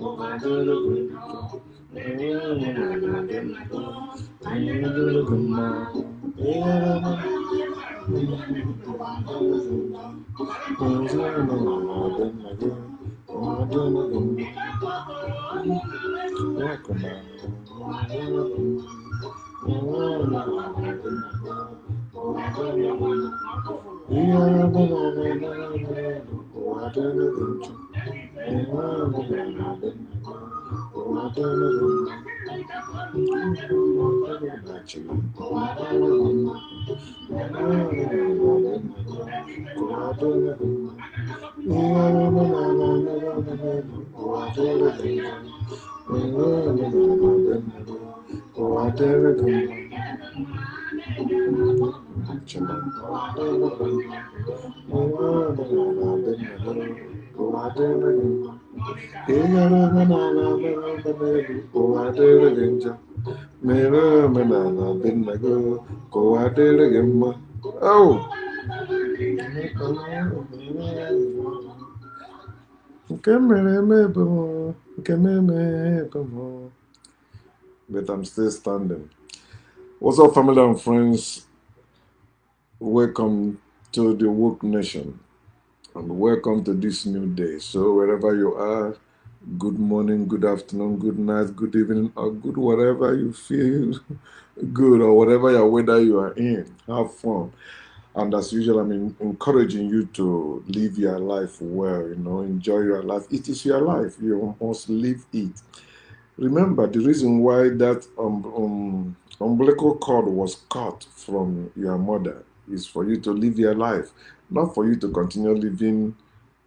Oh, but I'm still standing. What's up, family and friends? Welcome to the Woke Nation and welcome to this new day. So, wherever you are, good morning, good afternoon, good night, good evening, or good whatever you feel good, or whatever your weather you are in. Have fun. And as usual, I'm encouraging you to live your life well, enjoy your life. It is your life. You must live it. Remember, the reason why that umbilical cord was cut from your mother is for you to live your life, not for you to continue living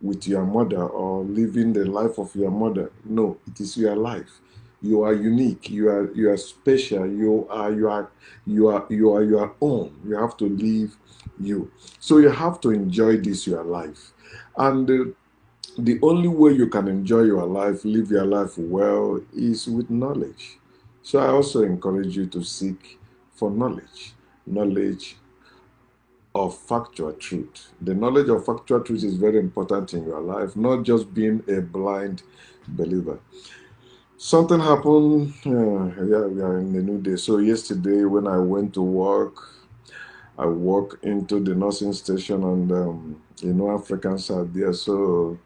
with your mother or living the life of your mother. No, it is your life. You are unique. You are special. You are your own. You have to live you. So you have to enjoy this your life, and the only way you can enjoy your life, live your life well, is with knowledge. So I also encourage you to seek for knowledge of factual truth. The knowledge of factual truth is very important in your life, not just being a blind believer. Something happened. Yeah, we are in a new day. So yesterday, when I went to work, I walked into the nursing station, and Africans are there. So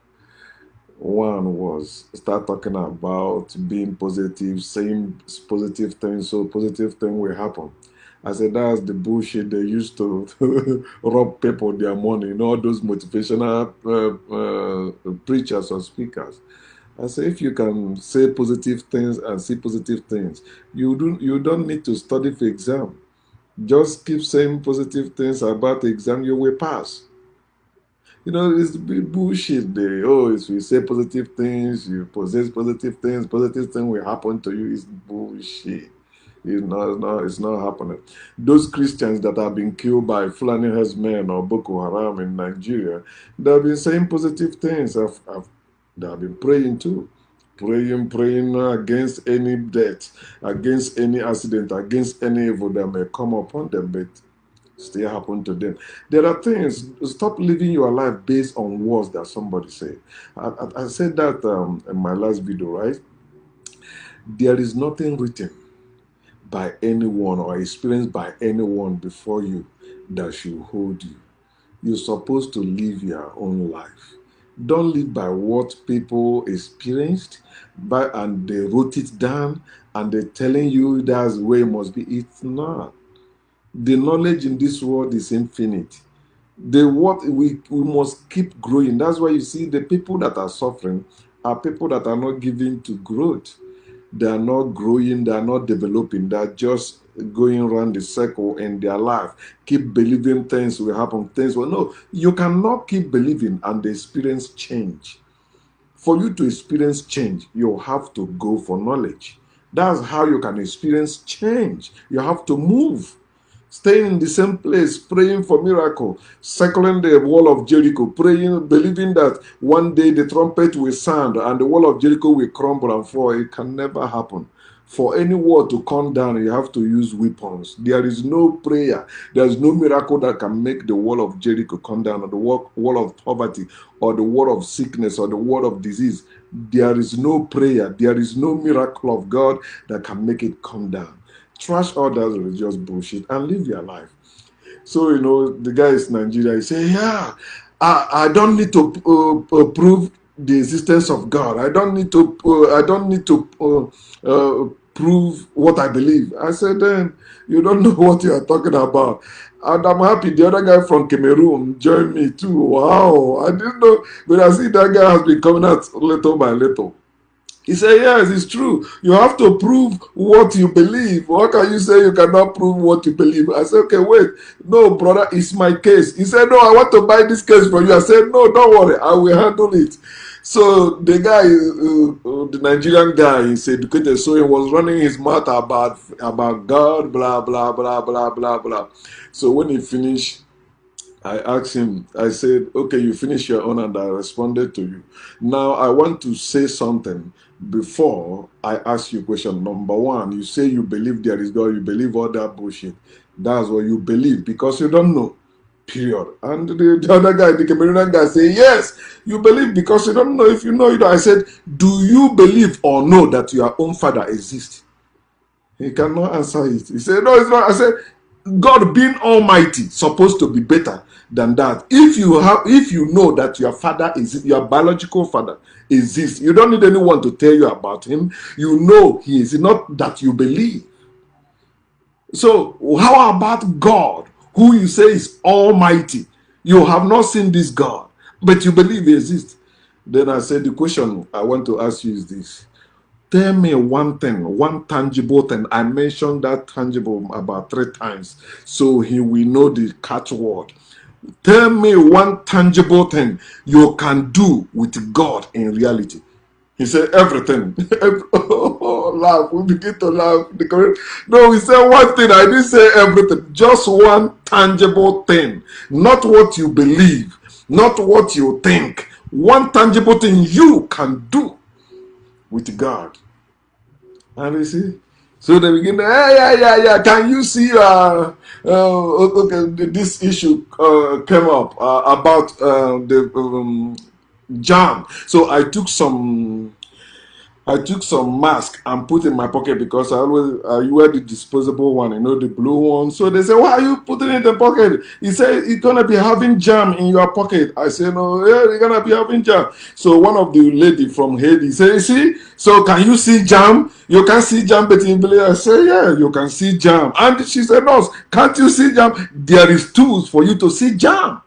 one was start talking about being positive, saying positive things, so positive thing will happen. I said that's the bullshit they used to rob people their money, all those motivational preachers or speakers. I say if you can say positive things and see positive things, you don't need to study for exam. Just keep saying positive things about the exam, you will pass. It's bullshit there. Oh, if you say positive things, you possess positive things will happen to you. It's bullshit. It's not happening. Those Christians that have been killed by Fulani herdsmen or Boko Haram in Nigeria, they have been saying positive things. They have been praying too. Praying against any death, against any accident, against any evil that may come upon them. But still happen to them. There are things. Stop living your life based on words that somebody said. I said that in my last video, right? There is nothing written by anyone or experienced by anyone before you that should hold you. You're supposed to live your own life. Don't live by what people experienced, and they wrote it down and they're telling you that's the way it must be. It's not. The knowledge in this world is infinite. We must keep growing. That's why you see the people that are suffering are people that are not giving to growth. They are not growing, they are not developing, they are just going around the circle in their life. Keep believing things will happen, things will no. You cannot keep believing and experience change. For you to experience change, you have to go for knowledge. That's how you can experience change. You have to move. Staying in the same place, praying for miracle, circling the wall of Jericho, praying, believing that one day the trumpet will sound and the wall of Jericho will crumble and fall. It can never happen. For any wall to come down, you have to use weapons. There is no prayer. There is no miracle that can make the wall of Jericho come down, or the wall of poverty, or the wall of sickness, or the wall of disease. There is no prayer. There is no miracle of God that can make it come down. Trash all that religious bullshit and live your life. So, the guy is Nigeria. He say, yeah, I don't need to prove the existence of God. I don't need to prove what I believe. I said, then you don't know what you are talking about. And I'm happy the other guy from Cameroon joined me too. Wow, I didn't know, but I see that guy has been coming out little by little. He said, yes, it's true. You have to prove what you believe. How can you say you cannot prove what you believe? I said, okay, wait. No, brother, it's my case. He said, no, I want to buy this case from you. I said, no, don't worry. I will handle it. So the guy, the Nigerian guy, he's educated, so he was running his mouth about God, blah, blah, blah, blah, blah, blah. So when he finished, I asked him, I said, okay, you finish your own, and I responded to you. Now I want to say something before I ask you a question. Number one, you say you believe there is God, you believe all that bullshit. That's what you believe because you don't know. Period. And the other guy, the Cameroonian guy, say, yes, you believe because you don't know. If you know, you don't. I said, do you believe or know that your own father exists? He cannot answer it. He said, no, it's not. I said, God being almighty supposed to be better than that. If you know that your father is your biological father exists, you don't need anyone to tell you about him. You know he is, not that you believe. So how about God, who you say is almighty? You have not seen this God, but you believe he exists. Then I said, the question I want to ask you is this. Tell me one thing, one tangible thing. I mentioned that tangible about 3 times, so he will know the catchword. Tell me one tangible thing you can do with God in reality. He said, everything. Laugh. We begin to laugh. No, he said one thing. I didn't say everything. Just one tangible thing. Not what you believe. Not what you think. One tangible thing you can do with God. And you see, so they begin, yeah. Can you see, okay, this issue came up about the jam. So I took some mask and put in my pocket because I wear the disposable one, the blue one. So they say, why are you putting it in the pocket? He said, you're gonna be having jam in your pocket. I said, no, yeah, you're gonna be having jam. So one of the lady from Haiti said, see, so can you see jam? You can see jam, but in believe. I said, yeah, you can see jam. And she said, no, can't you see jam? There is tools for you to see jam.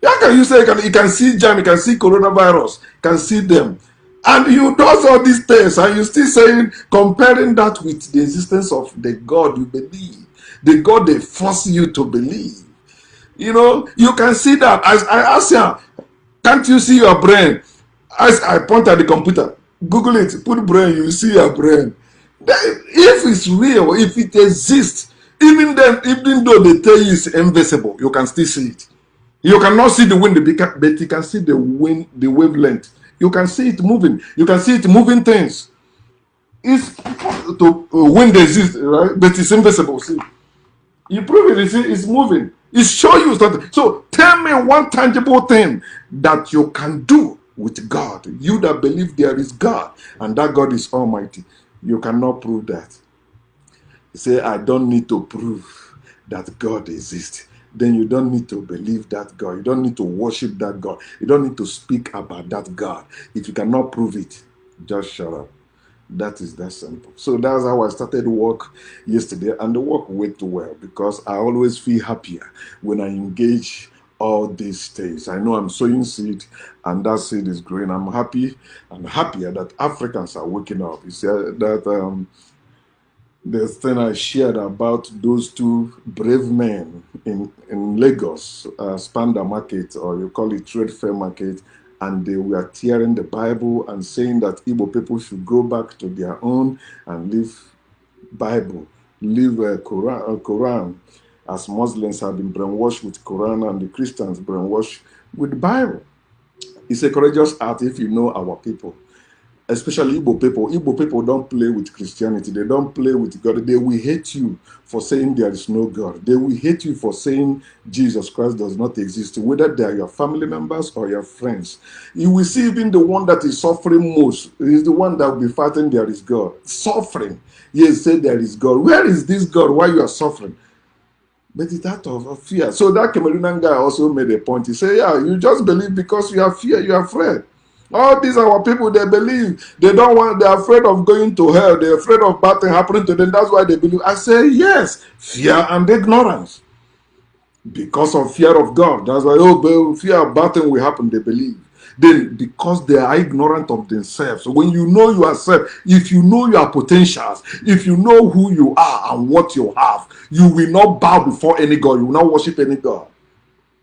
How can you say you can see jam, you can see coronavirus, you can see them? And you do all these things, and you still saying, comparing that with the existence of the God you believe, the God they force you to believe. You can see that. As I ask you, can't you see your brain? As I point at the computer, Google it, put brain, you see your brain. If it's real, if it exists, even then, even though they tell you it's invisible, you can still see it. You cannot see the wind, but you can see the wind, the wavelength. You can see it moving. You can see it moving things. It's to wind exists, right? But it's invisible. See, you prove it. It's moving. It show you something. So tell me one tangible thing that you can do with God. You that believe there is God and that God is almighty. You cannot prove that. You say, I don't need to prove that God exists. Then you don't need to believe that God. You don't need to worship that God. You don't need to speak about that God. If you cannot prove it, just shut up. That is that simple. So that's how I started work yesterday, and the work went well because I always feel happier when I engage all these things. I know I'm sowing seed, and that seed is growing. I'm happy and happier that Africans are waking up. You see that the thing I shared about those 2 brave men in Lagos, Spanda Market, or you call it Trade Fair Market, and they were tearing the Bible and saying that Igbo people should go back to their own and live Bible, live Quran, as Muslims have been brainwashed with Quran and the Christians brainwashed with the Bible. It's a courageous act if you know our people. especially Igbo people. Igbo people don't play with Christianity. They don't play with God. They will hate you for saying there is no God. They will hate you for saying Jesus Christ does not exist, whether they are your family members or your friends. You will see even the one that is suffering most is the one that will be fighting there is God. Suffering. Yes, say there is God. Where is this God? Why you are suffering? But it's out of fear. So that Cameroonian guy also made a point. He said, yeah, you just believe because you have fear, you are afraid. All these are our people, they believe. They don't want, they're afraid of going to hell. They're afraid of bad things happening to them. That's why they believe. I say, yes, fear and ignorance. Because of fear of God. That's why, oh, fear of bad things will happen, they believe. Then, because they are ignorant of themselves. So when you know yourself, if you know your potentials, if you know who you are and what you have, you will not bow before any God. You will not worship any God.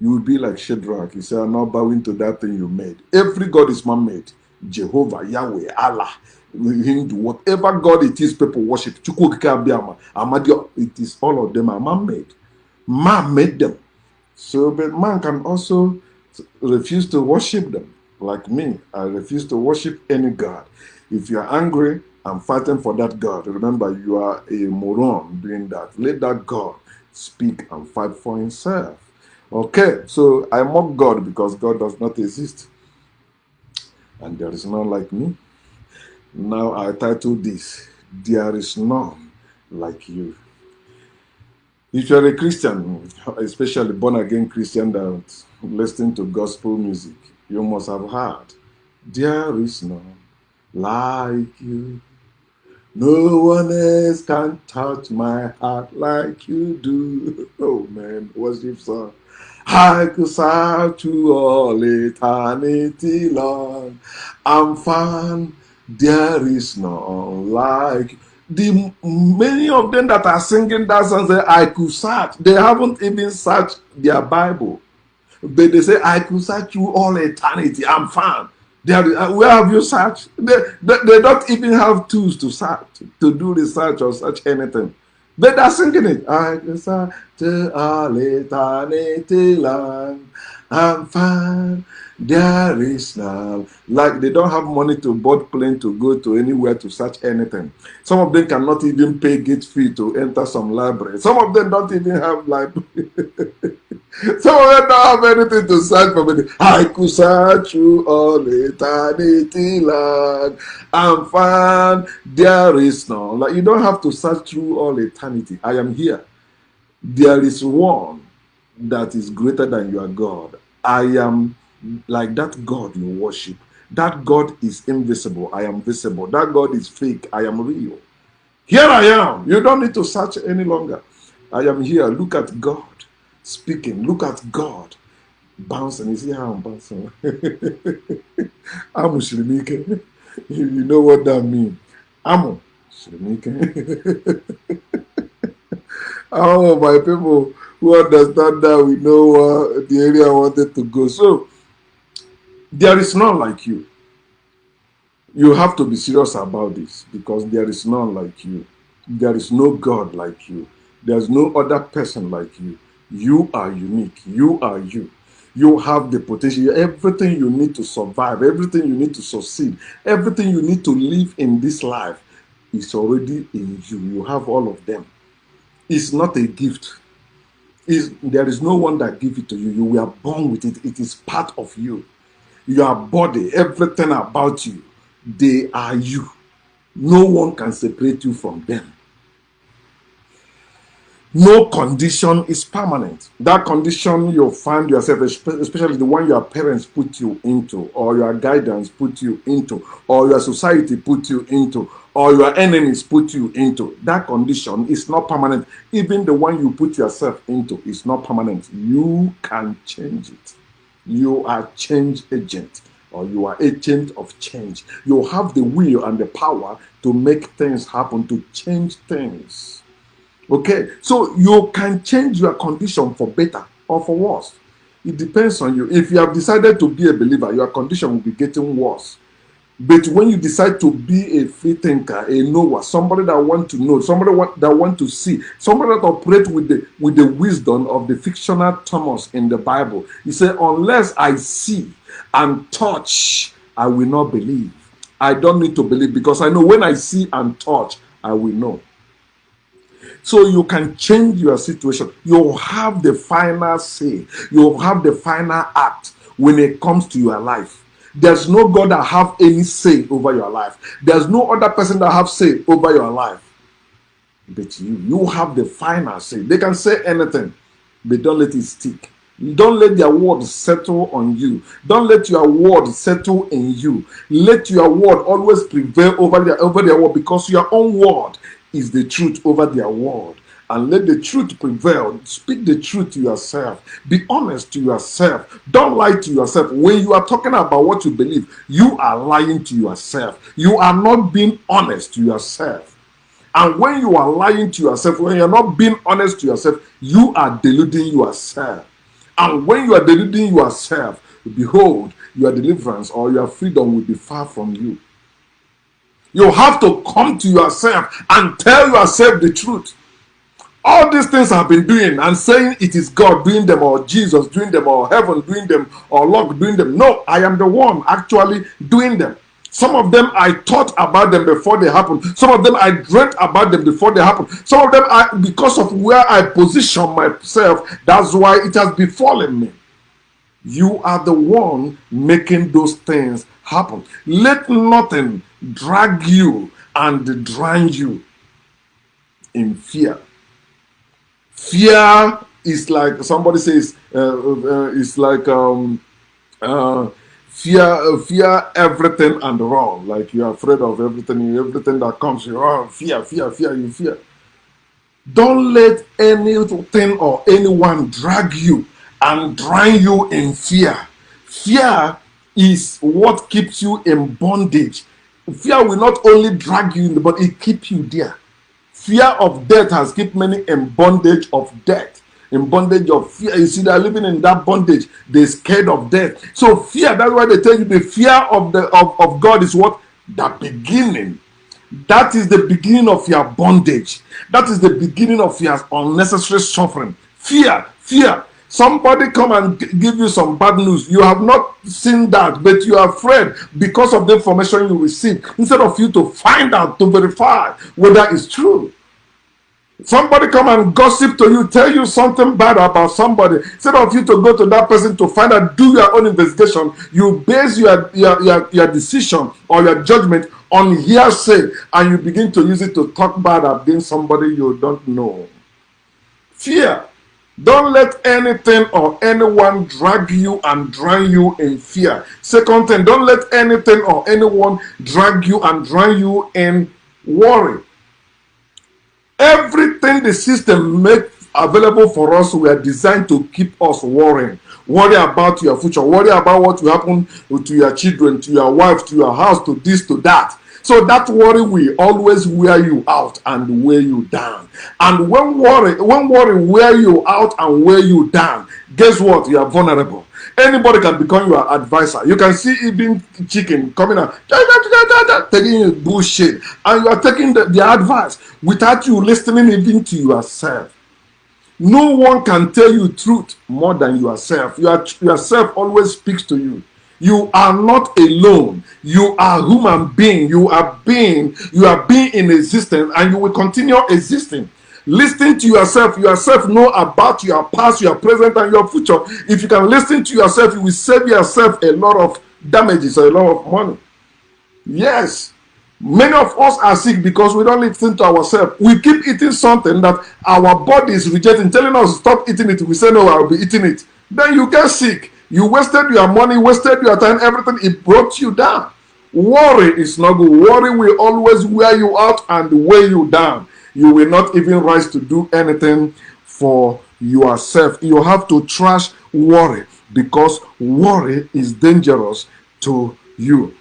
You will be like Shadrach. He said, I'm not bowing to that thing you made. Every God is man-made. Jehovah, Yahweh, Allah, Hindu, whatever God it is people worship. It is all of them are man-made. Man made them. So, but man can also refuse to worship them. Like me, I refuse to worship any God. If you are angry, I'm fighting for that God. Remember, you are a moron doing that. Let that God speak and fight for himself. Okay, so I mock God because God does not exist. And there is none like me. Now I title this, There is None Like You. If you're a Christian, especially born-again Christian that listening to gospel music, you must have heard, there is none like you. No one else can touch my heart like you do. Oh man, worship song. I could search through all eternity long and find there is none like you. The many of them that are singing that song say I could search. They haven't even searched their Bible, but they say I could search through all eternity. I'm found. Where have you searched? They don't even have tools to search, to do research or search anything. But they're singing it. I could search to all eternity long. I'm found. There is none. Like they don't have money to board plane to go to anywhere to search anything. Some of them cannot even pay gate fee to enter some library. Some of them don't even have library. Some of them don't have anything to search for. Me. I could search through all eternity long and find there is none. Like you don't have to search through all eternity. I am here. There is one that is greater than your God. I am like that God you worship. That God is invisible. I am visible. That God is fake. I am real. Here I am. You don't need to search any longer. I am here. Look at God speaking. Look at God bouncing. You see how I'm bouncing? I'm Shrimike. You know what that means. I'm Shrimike. Oh, my people who understand that, we know the area I wanted to go. So, there is none like you. You have to be serious about this because there is none like you. There is no God like you. There's no other person like you. You are unique. You are you. You have the potential. Everything you need to survive, everything you need to succeed, everything you need to live in this life is already in you. You have all of them. It's not a gift. There is no one that gives it to you. You were born with it. It is part of you. Your body, everything about you, they are you. No one can separate you from them. No condition is permanent. That condition you find yourself, especially the one your parents put you into, or your guidance put you into, or your society put you into, or your enemies put you into, that condition is not permanent. Even the one you put yourself into is not permanent. You can change it. You are change agent, or you are agent of change. You have the will and the power to make things happen, to change things. Okay, so you can change your condition for better or for worse. It depends on you. If you have decided to be a believer, your condition will be getting worse. But when you decide to be a free thinker, a knower, somebody that want to know, somebody that want to see, somebody that operate with the wisdom of the fictional Thomas in the Bible, he said, unless I see and touch, I will not believe. I don't need to believe, because I know when I see and touch, I will know. So you can change your situation. You have the final say. You have the final act when it comes to your life. There's no God that have any say over your life. There's no other person that have say over your life. But you have the final say. They can say anything, but don't let it stick. Don't let their word settle on you. Don't let your word settle in you. Let your word always prevail over their word, because your own word is the truth over their word. And let the truth prevail. Speak the truth to yourself. Be honest to yourself. Don't lie to yourself. When you are talking about what you believe, you are lying to yourself. You are not being honest to yourself. And when you are lying to yourself, when you're not being honest to yourself, you are deluding yourself. And when you are deluding yourself, behold, your deliverance or your freedom will be far from you. You have to come to yourself and tell yourself the truth. All these things I've been doing and saying it is God doing them, or Jesus doing them, or heaven doing them, or Lord doing them. No, I am the one actually doing them. Some of them I thought about them before they happened. Some of them I dreamt about them before they happened. Some of them, because of where I position myself, that's why it has befallen me. You are the one making those things happen. Let nothing drag you and drown you in fear. Fear is like, somebody says, it's like fear everything and wrong. Like you are afraid of everything that comes. You fear, you fear. Don't let anything or anyone drag you and drown you in fear. Fear is what keeps you in bondage. Fear will not only drag you, but it keeps you there. Fear of death has kept many in bondage of death, in bondage of fear. You see, they're living in that bondage. They're scared of death. So fear, that's why they tell you the fear of God is what? The beginning. That is the beginning of your bondage. That is the beginning of your unnecessary suffering. Fear. Somebody come and give you some bad news. You have not seen that, but you are afraid because of the information you receive. Instead of you to find out, to verify whether it's true. Somebody come and gossip to you, tell you something bad about somebody. Instead of you to go to that person to find out, do your own investigation, you base your decision or your judgment on hearsay, and you begin to use it to talk bad against somebody you don't know. Fear. Don't let anything or anyone drag you and drown you in fear. Second thing, don't let anything or anyone drag you and drown you in worry. Everything the system makes available for us, we are designed to keep us worrying. Worry about your future. Worry about what will happen to your children, to your wife, to your house, to this, to that. So that worry will always wear you out and wear you down. And when worry wear you out and wear you down, guess what? You are vulnerable. Anybody can become your advisor. You can see even chicken coming out, taking bullshit, and you are taking the advice without you listening even to yourself. No one can tell you truth more than yourself. Yourself always speaks to you. You are not alone. You are a human being. You are being in existence, and you will continue existing. Listen to yourself. Yourself know about your past, your present, and your future. If you can listen to yourself, you will save yourself a lot of damages or a lot of money. Yes. Many of us are sick because we don't listen to ourselves. We keep eating something that our body is rejecting, telling us stop eating it. We say no, I'll be eating it. Then you get sick. You wasted your money, wasted your time, everything. It brought you down. Worry is not good. Worry will always wear you out and weigh you down. You will not even rise to do anything for yourself. You have to trash worry, because worry is dangerous to you.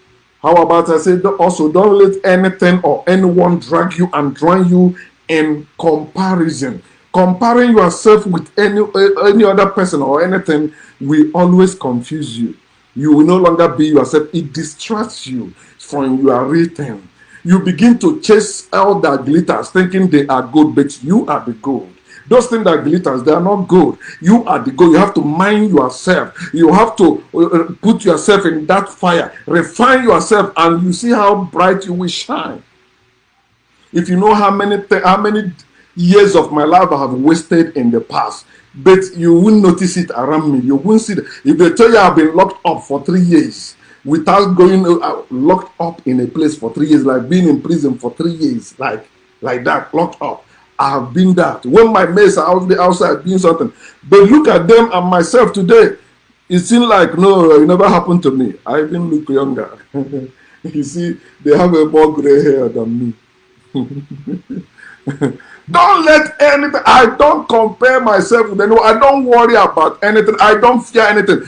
How about I say also, don't let anything or anyone drag you and drown you in comparison. Comparing yourself with any other person or anything will always confuse you. You will no longer be yourself. It distracts you from your real thing. You begin to chase all that glitters, thinking they are gold, but you are the gold. Those things that glitters, they are not gold. You are the gold. You have to mine yourself. You have to put yourself in that fire, refine yourself, and you see how bright you will shine. If you know how many years of my life I have wasted in the past, but you won't notice it around me. You won't see it. If they tell you I've been locked up for 3 years without going locked up in a place for 3 years, like being in prison for 3 years, like that, locked up. I have been that. When my mates are out there outside doing something, but look at them and myself today. It seems like no, it never happened to me. I even look younger. You see, they have a more gray hair than me. Don't let anything, I don't compare myself with anyone. I don't worry about anything. I don't fear anything.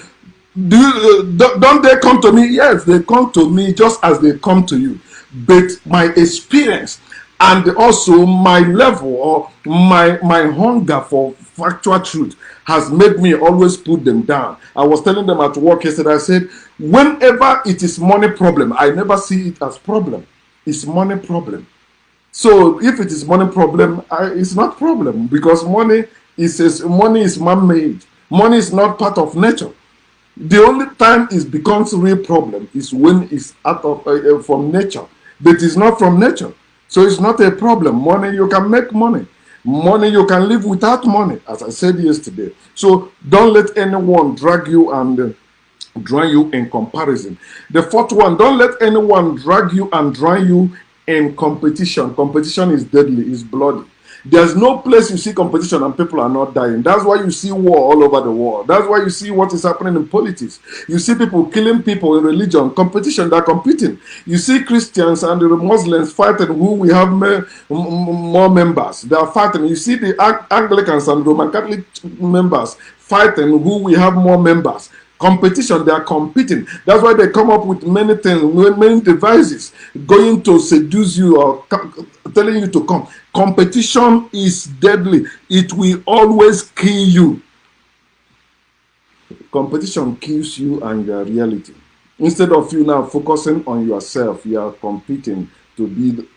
Don't they come to me? Yes, they come to me just as they come to you. But my experience and also my level or my hunger for factual truth has made me always put them down. I was telling them at work yesterday, I said, whenever it is money problem, I never see it as problem. It's money problem. So if it is money problem, it's not problem, because money is man-made. Money is not part of nature. The only time it becomes real problem is when it's out of from nature, but it's not from nature. So it's not a problem. Money, you can make money. Money, you can live without money, as I said yesterday. So don't let anyone drag you and drown you in comparison. The fourth one, don't let anyone drag you and drown you in competition. Competition is deadly, it's bloody. There's no place you see competition and people are not dying. That's why you see war all over the world. That's why you see what is happening in politics. You see people killing people in religion. Competition, they're competing. You see Christians and the Muslims fighting who we have more members. They are fighting. You see the Anglicans and Roman Catholic members fighting who we have more members. Competition, they are competing. That's why they come up with many things, many devices going to seduce you or telling you to come. Competition is deadly. It will always kill you. Competition kills you and your reality. Instead of you now focusing on yourself, you are competing to be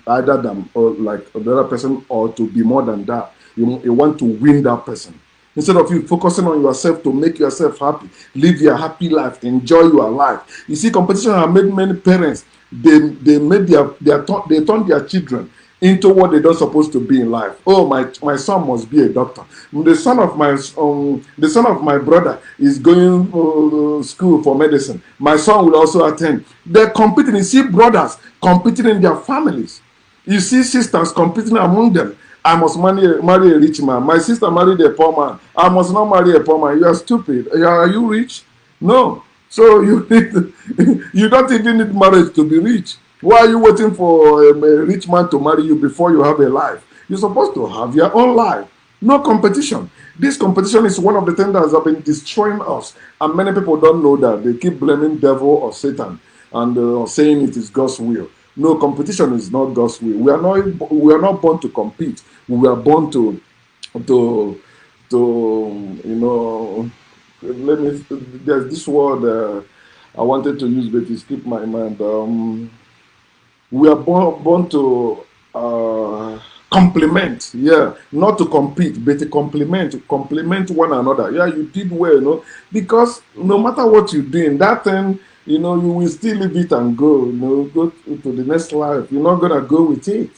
either than or like another person or to be more than that. You want to win that person. Instead of you focusing on yourself to make yourself happy, live your happy life, enjoy your life. You see, competition has made many parents, they turn their children into what they're not supposed to be in life. Oh, my son must be a doctor. The son of my brother is going to school for medicine. My son will also attend. They're competing. You see brothers competing in their families. You see sisters competing among them. I must marry a rich man. My sister married a poor man. I must not marry a poor man. You are stupid. Are you rich? No. So you don't even need marriage to be rich. Why are you waiting for a rich man to marry you before you have a life? You're supposed to have your own life. No competition. This competition is one of the things that has been destroying us. And many people don't know that. They keep blaming devil or Satan and saying it is God's will. No, competition is not God's will. We are not born to compete. We are born to there's this word I wanted to use, but it skipped my mind. We are born to complement, not to compete, but to complement one another. Yeah, you did well, because no matter what you're doing, that thing, you will still leave it and go, go to the next life. You're not going to go with it.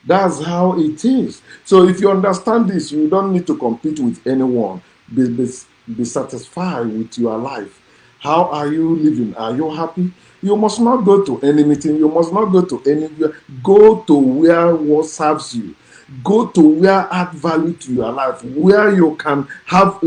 That's how it is. So if you understand this, you don't need to compete with anyone. Be satisfied with your life. How are you living? Are you happy? You must not go to any meeting. You must not go to anywhere. Go to where what serves you. Go to where add value to your life, where you can have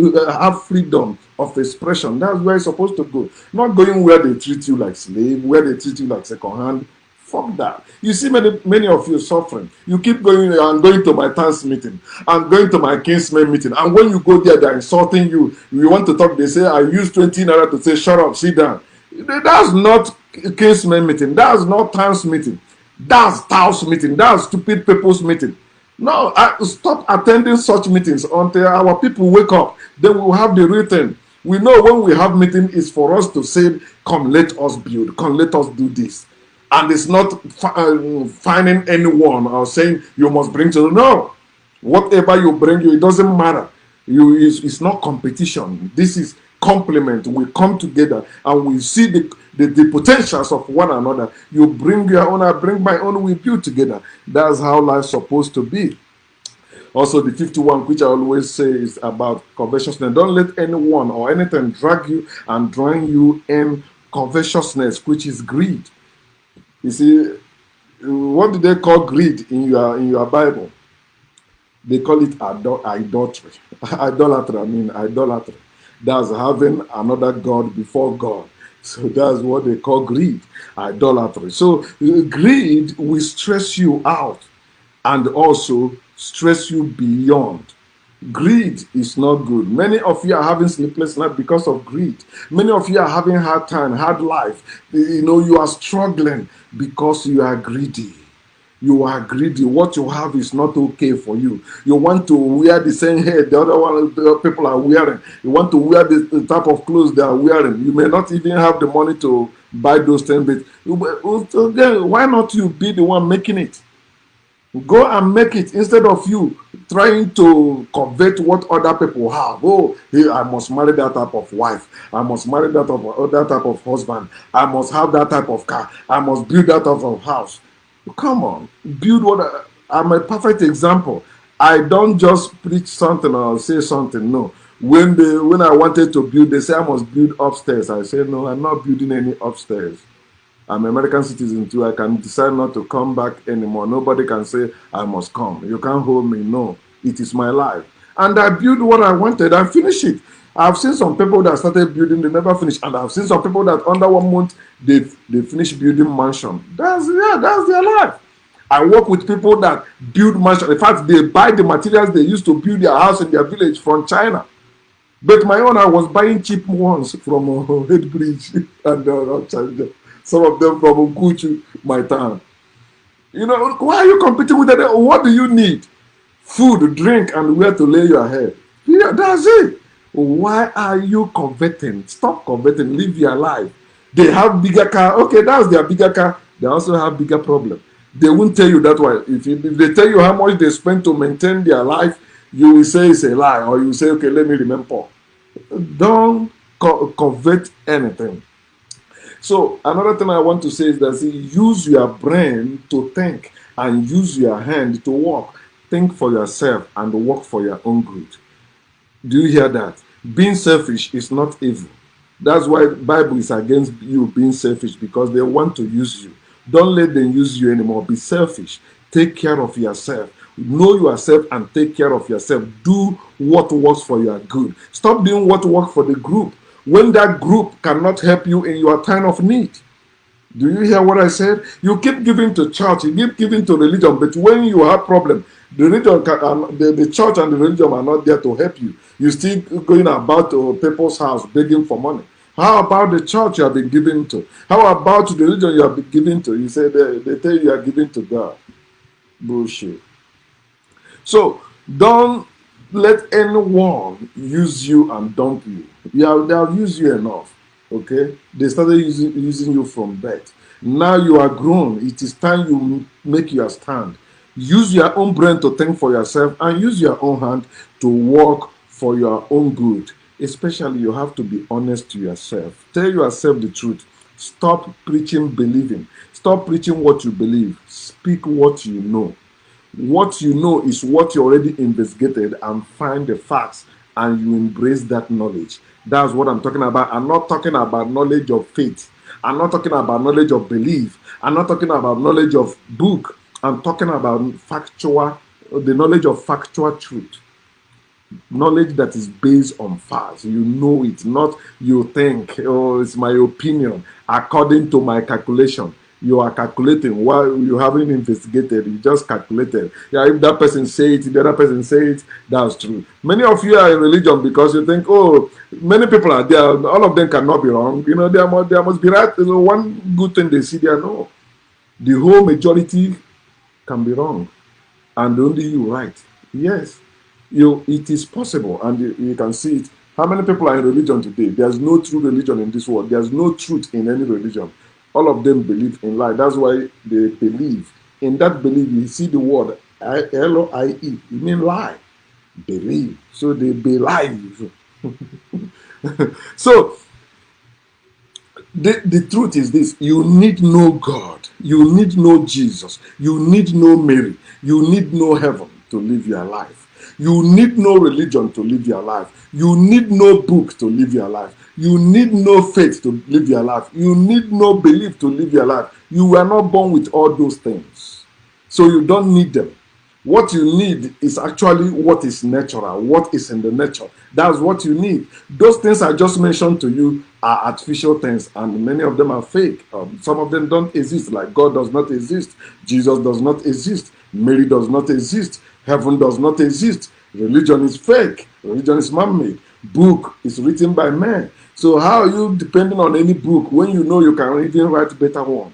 freedom of expression. That's where you're supposed to go. Not going where they treat you like slave, where they treat you like second hand. Fuck that. You see many of you suffering. You keep going and going to my thanks meeting and going to my kinsmen meeting. And when you go there, they're insulting you. You want to talk, they say, I use 20 naira to say, shut up, sit down. That's not kinsmen meeting. That's not thanks meeting. That's house meeting. That's stupid people's meeting. No, stop attending such meetings until our people wake up. Then we will have the real thing. We know when we have meeting is for us to say, come, let us build. Come, let us do this. And it's not finding anyone or saying you must bring to. No. Whatever you bring, it doesn't matter. It's not competition. This is complement. We come together and we see the potentials of one another. You bring your own, I bring my own, we build together. That's how life's supposed to be. Also, the 51, which I always say, is about covetousness. Don't let anyone or anything drag you and drown you in covetousness, which is greed. You see, what do they call greed in your Bible? They call it idolatry. Idolatry, I mean idolatry. That's having another God before God. So that's what they call greed, idolatry. So greed will stress you out and also stress you beyond. Greed is not good. Many of you are having sleepless nights because of greed. Many of you are having hard time, hard life. You are struggling because you are greedy. You are greedy. What you have is not okay for you. You want to wear the same hair the other one the people are wearing. You want to wear the type of clothes they are wearing. You may not even have the money to buy those things, but then why not you be the one making it? Go and make it instead of you trying to covet what other people have. Oh, hey, I must marry that type of wife. I must marry that type of husband. I must have that type of car. I must build that type of house. Come on, build what I'm a perfect example. I don't just preach something or say something. No. When I wanted to build, they say I must build upstairs. I say no, I'm not building any upstairs. I'm an American citizen too. I can decide not to come back anymore. Nobody can say I must come. You can't hold me. No, it is my life. And I built what I wanted and finish it. I've seen some people that started building, they never finish. And I've seen some people that under 1 month, they finish building mansion. That's their life. I work with people that build mansion. In fact, they buy the materials they used to build their house in their village from China. But my own, I was buying cheap ones from Headbridge and some of them from Ukuchu, my town. Why are you competing with that? What do you need? Food, drink, and where to lay your head. Yeah, that's it. Why are you coveting? Stop coveting. Live your life. They have bigger car. Okay, that's their bigger car. They also have bigger problem. They won't tell you that way. If they tell you how much they spend to maintain their life, you will say it's a lie, or you will say, okay, let me remember. Don't covet anything. So another thing I want to say is that use your brain to think and use your hand to work. Think for yourself and work for your own good. Do you hear that? Being selfish is not evil. That's why the Bible is against you being selfish, because they want to use you. Don't let them use you anymore. Be selfish. Take care of yourself. Know yourself and take care of yourself. Do what works for your good. Stop doing what works for the group when that group cannot help you in your time of need. Do you hear what I said? You keep giving to church, you keep giving to religion, but when you have problem, the church and the religion are not there to help you. You still going about to people's house begging for money. How about the church you have been giving to? How about the religion you have been giving to? You say they tell you are giving to God. Bullshit. So don't let anyone use you and dump you. They have used you enough. Okay? They started using you from birth. Now you are grown. It is time you make your stand. Use your own brain to think for yourself and use your own hand to work for your own good. Especially, you have to be honest to yourself. Tell yourself the truth. Stop preaching believing. Stop preaching what you believe. Speak what you know. What you know is what you already investigated and find the facts and you embrace that knowledge. That's what I'm talking about. I'm not talking about knowledge of faith. I'm not talking about knowledge of belief. I'm not talking about knowledge of book. I'm talking about the knowledge of factual truth. Knowledge that is based on facts. You know it, not you think, oh, it's my opinion, according to my calculation. You are calculating while you haven't investigated. You just calculated. Yeah, if that person say it, the other person say it, that's true. Many of you are in religion because you think, oh, many people are there. All of them cannot be wrong. There must be right. One good thing they see there. No, the whole majority can be wrong, and only you right. Yes, it is possible, and you can see it. How many people are in religion today? There's no true religion in this world. There's no truth in any religion. All of them believe in lie. That's why they believe. In that belief, you see the word L-O-I-E. It means lie. Believe. So they believe. So the truth is this: you need no God, you need no Jesus, you need no Mary, you need no heaven to live your life. You need no religion to live your life. You need no book to live your life. You need no faith to live your life. You need no belief to live your life. You were not born with all those things. So you don't need them. What you need is actually what is natural, what is in the nature. That's what you need. Those things I just mentioned to you are artificial things, and many of them are fake. Some of them don't exist, like God does not exist, Jesus does not exist, Mary does not exist, heaven does not exist. Religion is fake, religion is man-made, book is written by men. So how are you depending on any book when you know you can even write better ones?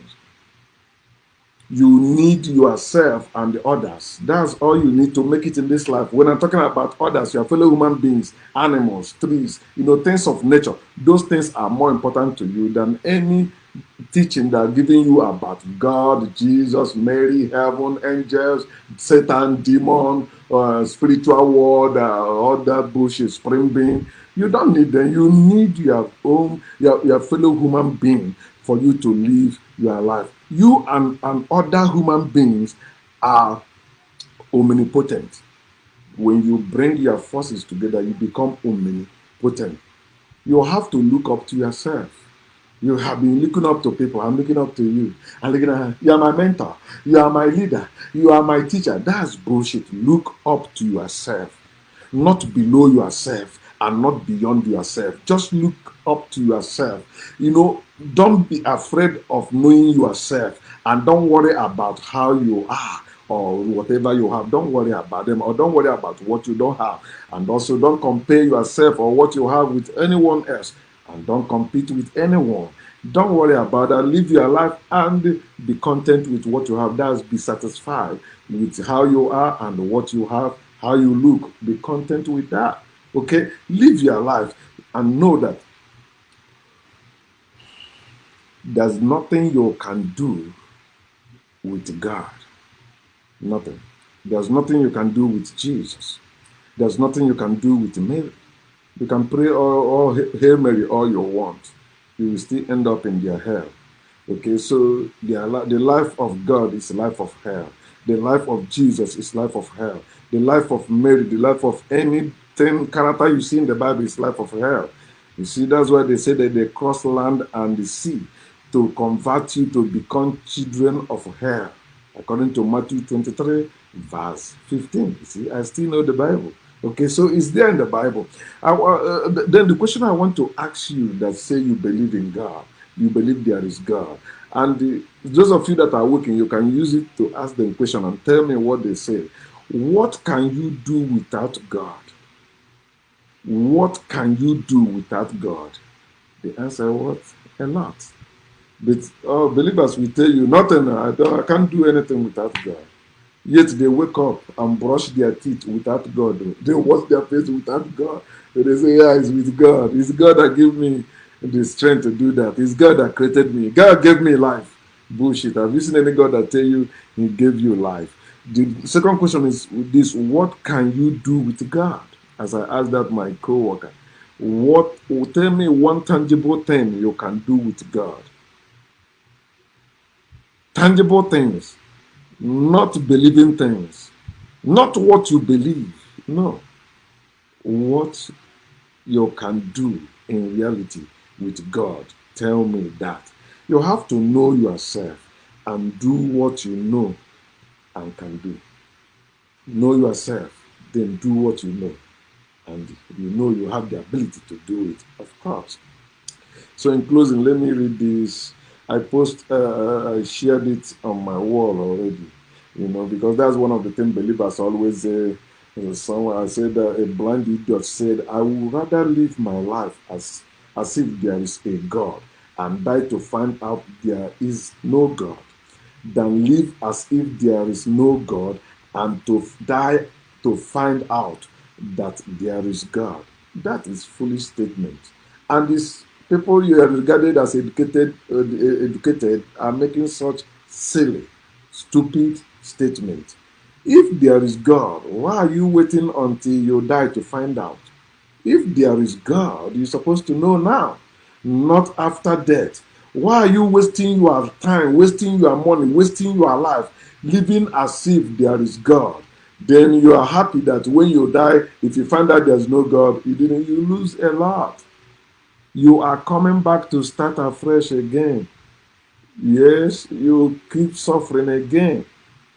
You need yourself and the others. That's all you need to make it in this life. When I'm talking about others, your fellow human beings, animals, trees, things of nature, those things are more important to you than any teaching that are giving you about God, Jesus, Mary, heaven, angels, Satan, demon, spiritual world, all that bullshit, spring bean. You don't need them. You need your own, your fellow human being for you to live your life. You and other human beings are omnipotent. When you bring your forces together, you become omnipotent. You have to look up to yourself. You have been looking up to people. I'm looking up to you. I'm looking at you are my mentor. You are my leader. You are my teacher. That's bullshit. Look up to yourself, not below yourself and not beyond yourself. Just look up to yourself. Don't be afraid of knowing yourself, and don't worry about how you are or whatever you have. Don't worry about them, or don't worry about what you don't have. And also don't compare yourself or what you have with anyone else, and don't compete with anyone. Don't worry about that. Live your life and be content with what you have. That's be satisfied with how you are and what you have, how you look. Be content with that. Okay? Live your life and know that there's nothing you can do with God. Nothing. There's nothing you can do with Jesus. There's nothing you can do with Mary. You can pray all Hail Mary all you want. You will still end up in their hell. Okay, so the life of God is life of hell. The life of Jesus is life of hell. The life of Mary, the life of anything character you see in the Bible is life of hell. You see, that's why they say that they cross land and the sea to convert you to become children of hell, according to Matthew 23, verse 15. You see, I still know the Bible. Okay, so it's there in the Bible. Then the question I want to ask you that say you believe in God, you believe there is God, and those of you that are working, you can use it to ask them question and tell me what they say. What can you do without God? What can you do without God? The answer was a lot. But believers will tell you nothing. I can't do anything without God. Yet they wake up and brush their teeth without God. They wash their face without God. So they say, yeah, it's with God. It's God that gave me the strength to do that. It's God that created me. God gave me life. Bullshit. Have you seen any God that tell you he gave you life? The second question is this: what can you do with God? As I asked that my co-worker, tell me one tangible thing you can do with God. Tangible things. Not believing things. Not what you believe. No. What you can do in reality with God. Tell me that. You have to know yourself and do what you know and can do. Know yourself, then do what you know. And you know you have the ability to do it, of course. So in closing, let me read this. I shared it on my wall already, because that's one of the things believers always say. Somewhere I said that a blind idiot said, I would rather live my life as if there is a God and die to find out there is no God than live as if there is no God and to die to find out that there is God. That is foolish statement. And these people you are regarded as educated are making such silly, stupid statement. If there is God, why are you waiting until you die to find out? If there is God, you're supposed to know now, not after death. Why are you wasting your time, wasting your money, wasting your life, living as if there is God? Then you are happy that when you die, if you find out there's no God, you lose a lot. You are coming back to start afresh again. Yes, you keep suffering again.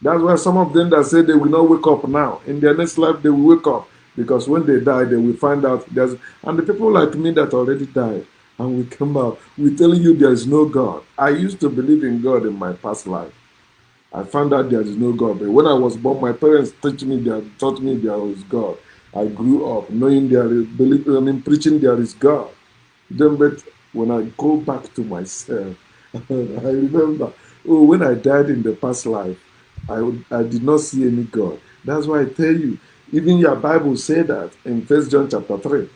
That's why some of them that say they will not wake up now, in their next life they will wake up, because when they die, they will find out there's. And the people like me that already died, and we come out, we telling you there is no God. I used to believe in God in my past life. I found out there is no God. But when I was born, my parents taught me there was God. I grew up knowing preaching there is God. Then, but when I go back to myself, I remember, oh, when I died in the past life, I did not see any God. That's why I tell you, even your Bible said that in First John chapter 3.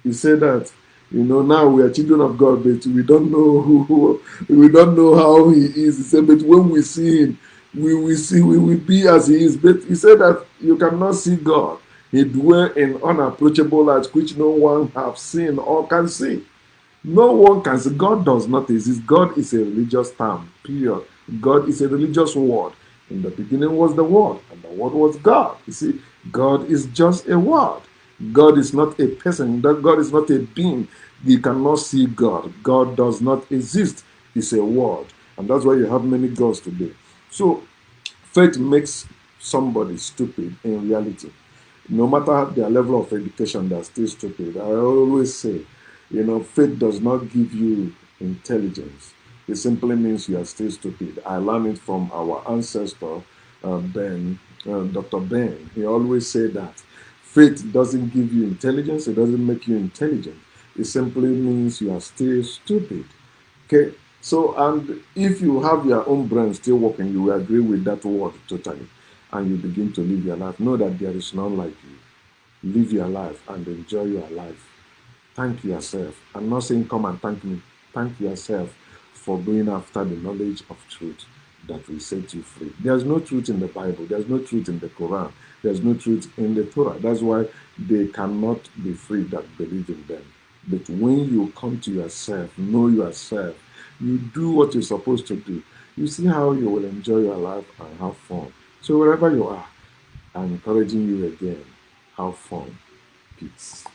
He said that, now we are children of God, but we don't know we don't know how he is. He said, but when we see him, we will be as he is. But he said that you cannot see God. He dwell in unapproachable light, which no one have seen or can see. No one can say God does not exist. God is a religious term, period. God is a religious word. In the beginning was the Word, and the Word was God. You see, God is just a word. God is not a person. That God is not a being. You cannot see God. God does not exist. It's a word. And that's why you have many gods today. So faith makes somebody stupid in reality. No matter their level of education, they're still stupid. I always say, faith does not give you intelligence. It simply means you are still stupid. I learned it from our ancestor, Ben, Dr. Ben. He always said that faith doesn't give you intelligence, it doesn't make you intelligent. It simply means you are still stupid. Okay? So, and if you have your own brain still working, you will agree with that word totally. And you begin to live your life. Know that there is none like you. Live your life and enjoy your life. Thank yourself. I'm not saying come and thank me. Thank yourself for going after the knowledge of truth that will set you free. There's no truth in the Bible. There's no truth in the Quran. There's no truth in the Torah. That's why they cannot be free that believe in them. But when you come to yourself, know yourself, you do what you're supposed to do, you see how you will enjoy your life and have fun. So wherever you are, I'm encouraging you again, have fun. Peace.